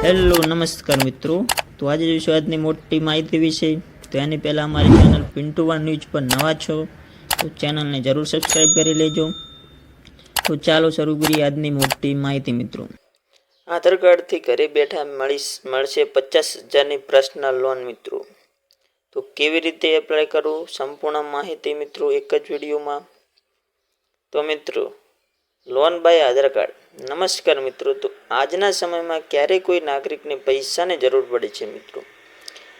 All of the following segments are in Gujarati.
હેલો નમસ્કાર મિત્રો, તો આજે જોઈશું આજની મોટી માહિતી વિશે। તો એની પહેલાં અમારી ચેનલ પિન્ટુ વન ન્યૂઝ પર નવા છો તો ચેનલને જરૂર સબસ્ક્રાઈબ કરી લેજો। તો ચાલો શરૂ કરીએ આજની મોટી માહિતી મિત્રો। આધાર કાર્ડથી ઘરે બેઠા મળશે 50,000ની પર્સનલ લોન મિત્રો। તો કેવી રીતે એપ્લાય કરવું સંપૂર્ણ માહિતી મિત્રો એક જ વિડીયોમાં। તો મિત્રો લોન બાય આધાર કાર્ડ। નમસ્કાર મિત્રો, તો આજના સમયમાં ક્યારેય કોઈ નાગરિકને પૈસાની જરૂર પડે છે મિત્રો,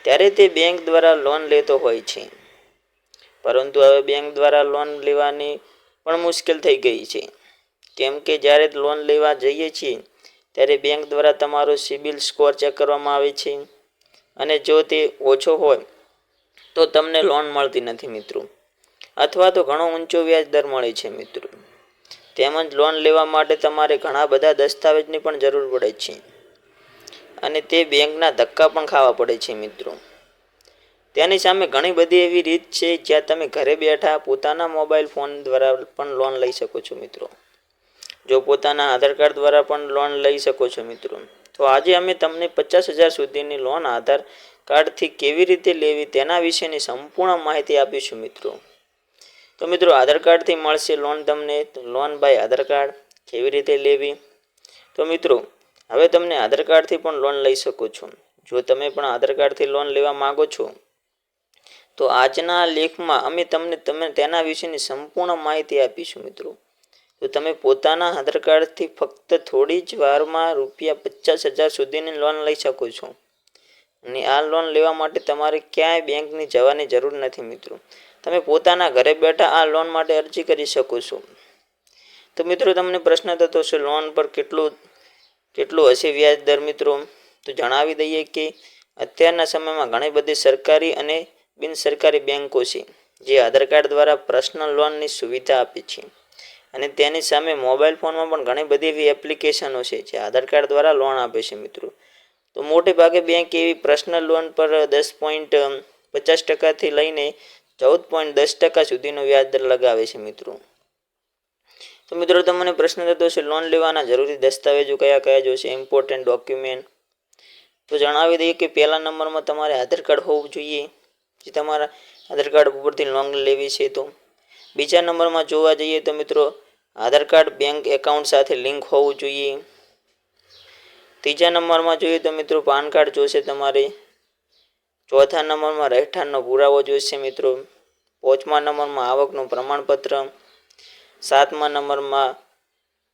ત્યારે તે બેંક દ્વારા લોન લેતો હોય છે। પરંતુ હવે બેંક દ્વારા લોન લેવાની પણ મુશ્કેલ થઈ ગઈ છે, કેમ કે જ્યારે લોન લેવા જઈએ છીએ ત્યારે બેંક દ્વારા તમારો સિબિલ સ્કોર ચેક કરવામાં આવે છે, અને જો તે ઓછો હોય તો તમને લોન મળતી નથી મિત્રો, અથવા તો ઘણો ઊંચો વ્યાજ દર મળે છે મિત્રો। તેમજ લોન લેવા માટે તમારે ઘણા બધા દસ્તાવેજની પણ જરૂર પડે છે, અને તે બેંકના ધક્કા પણ ખાવા પડે છે મિત્રો। તેની સામે ઘણી બધી એવી રીત છે જ્યાં તમે ઘરે બેઠા પોતાના મોબાઈલ ફોન દ્વારા પણ લોન લઈ શકો છો મિત્રો, જો પોતાના આધાર કાર્ડ દ્વારા પણ લોન લઈ શકો છો મિત્રો। તો આજે અમે તમને 50,000 સુધીની લોન આધાર કાર્ડથી કેવી રીતે લેવી તેના વિશેની સંપૂર્ણ માહિતી આપીશું મિત્રો। તો મિત્રો આધાર કાર્ડથી મળશે લોન તમને, લોન બાય આધાર કાર્ડ કેવી રીતે લેવી। તો મિત્રો હવે તમને આધાર કાર્ડથી પણ લોન લઈ શકો છો। જો તમે પણ આધાર કાર્ડથી લોન લેવા માંગો છો તો આજના લેખમાં અમે તમને તેના વિશેની સંપૂર્ણ માહિતી આપીશું મિત્રો। તો તમે પોતાના આધાર કાર્ડથી ફક્ત થોડી જ વારમાં ₹50,000 સુધીની લોન લઈ શકો છો, અને આ લોન લેવા માટે તમારે ક્યાંય બેંકની જવાની જરૂર નથી મિત્રો, તમે પોતાના ઘરે બેઠા આ લોન માટે અરજી કરી શકો છો। તો મિત્રો તમને પ્રશ્ન થતો હશે લોન પર કેટલું હશે વ્યાજ દર મિત્રો। તો જણાવી દઈએ કે અત્યારના સમયમાં ઘણી બધી સરકારી અને બિનસરકારી બેન્કો છે જે આધાર કાર્ડ દ્વારા પર્સનલ લોનની સુવિધા આપે છે, અને તેની સામે મોબાઈલ ફોનમાં પણ ઘણી બધી એવી એપ્લિકેશનો છે જે આધાર કાર્ડ દ્વારા લોન આપે છે મિત્રો। તો મોટે ભાગે બેંક એવી પર્સનલ લોન પર 10.50% લઈને 14.10% સુધીનો વ્યાજ દર લગાવે છે મિત્રો। તો મિત્રો તમને પ્રશ્ન થતો હશે લોન લેવાના જરૂરી દસ્તાવેજો કયા કયા જોઈશે, ઇમ્પોર્ટન્ટ ડોક્યુમેન્ટ। તો જણાવી દઈએ કે પહેલા નંબરમાં તમારે આધાર કાર્ડ હોવું જોઈએ, જે તમારા આધાર કાર્ડ ઉપરથી લોન લેવી છે। તો બીજા નંબરમાં જોવા જઈએ તો મિત્રો આધાર કાર્ડ બેંક એકાઉન્ટ સાથે લિંક હોવું જોઈએ। ત્રીજા નંબરમાં જોઈએ તો મિત્રો પાન કાર્ડ જોઈશે તમારે। ચોથા નંબરમાં રહેઠાણનો પુરાવો જોઈશે મિત્રો। પાંચમા નંબરમાં આવકનું પ્રમાણપત્ર।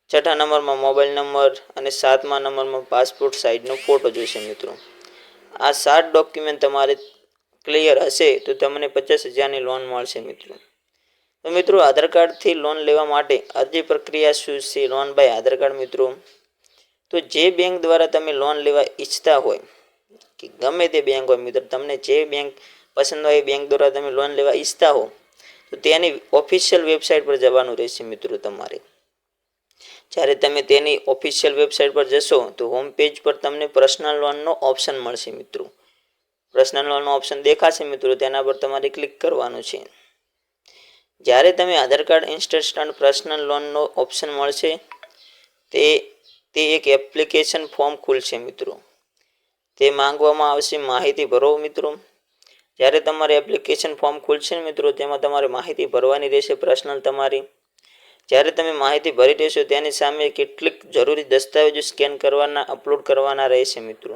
છઠ્ઠા નંબરમાં મોબાઈલ નંબર, અને સાતમા નંબરમાં પાસપોર્ટ સાઇઝનો ફોટો જોઈશે મિત્રો। આ 7 ડોક્યુમેન્ટ તમારે ક્લિયર હશે તો તમને 50,000ની લોન મળશે મિત્રો। તો મિત્રો આધાર કાર્ડથી લોન લેવા માટે અરજી પ્રક્રિયા શું છે લોન બાય આધાર કાર્ડ મિત્રો। તો જે બેંક દ્વારા તમે લોન લેવા ઈચ્છતા હોય કે ગમે તે બેંક હોય મિત્રો, તમને જે બેંક પસંદ હોય એ બેંક દ્વારા તમે લોન લેવા ઈચ્છતા હો તો તેની ઓફિશિયલ વેબસાઇટ પર જવાનું રહેશે મિત્રો તમારે। જ્યારે તમે તેની ઓફિશિયલ વેબસાઇટ પર જશો તો હોમ પેજ પર તમને પર્સનલ લોનનો ઓપ્શન મળશે મિત્રો। પર્સનલ લોનનો ઓપ્શન દેખાશે મિત્રો, તેના પર તમારે ક્લિક કરવાનું છે। જ્યારે તમે આધાર કાર્ડ ઇન્સ્ટન્ટ પર્સનલ લોનનો ઓપ્શન મળશે તે એક એપ્લિકેશન ફોર્મ ખુલશે મિત્રો, તે માંગવામાં આવશે માહિતી ભરો મિત્રો। જ્યારે તમારે એપ્લિકેશન ફોર્મ ખુલશે મિત્રો તેમાં તમારે માહિતી ભરવાની રહેશે પર્સનલ તમારી। જ્યારે તમે માહિતી ભરી દેશો તેની સામે કેટલીક જરૂરી દસ્તાવેજો સ્કેન કરવાના અપલોડ કરવાના રહેશે મિત્રો।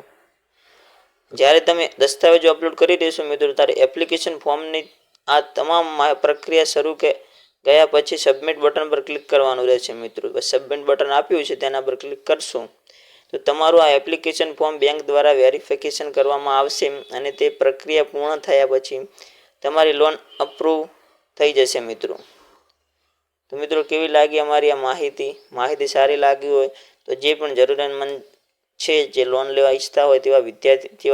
જ્યારે તમે દસ્તાવેજો અપલોડ કરી દેશો મિત્રો ત્યારે એપ્લિકેશન ફોર્મની આ તમામ પ્રક્રિયા શરૂ ગયા પછી સબમિટ બટન પર ક્લિક કરવાનું રહેશે મિત્રો। સબમિટ બટન આપ્યું છે તેના પર ક્લિક કરશો તો તમારું આ એપ્લિકેશન ફોર્મ બેંક દ્વારા વેરિફિકેશન કરવામાં આવશે, અને તે પ્રક્રિયા પૂર્ણ થયા પછી તમારી લોન અપ્રૂવ થઈ જશે મિત્રો। તો મિત્રો કેવી લાગી અમારી આ માહિતી સારી લાગી હોય તો જે પણ જરૂરિયાતમંદ છે જે લોન લેવા ઈચ્છતા હોય તેવા વિદ્યાર્થી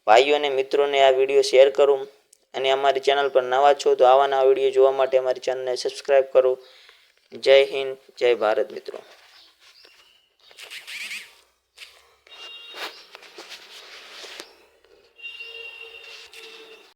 ભાઈઓ અને મિત્રોને આ વિડીયો શેર કરો, અને અમારી ચેનલ પર નવા છો તો આવા નવા વિડીયો જોવા માટે અમારી ચેનલને સબસ્ક્રાઈબ કરો। જય હિન્દ, જય ભારત મિત્રો।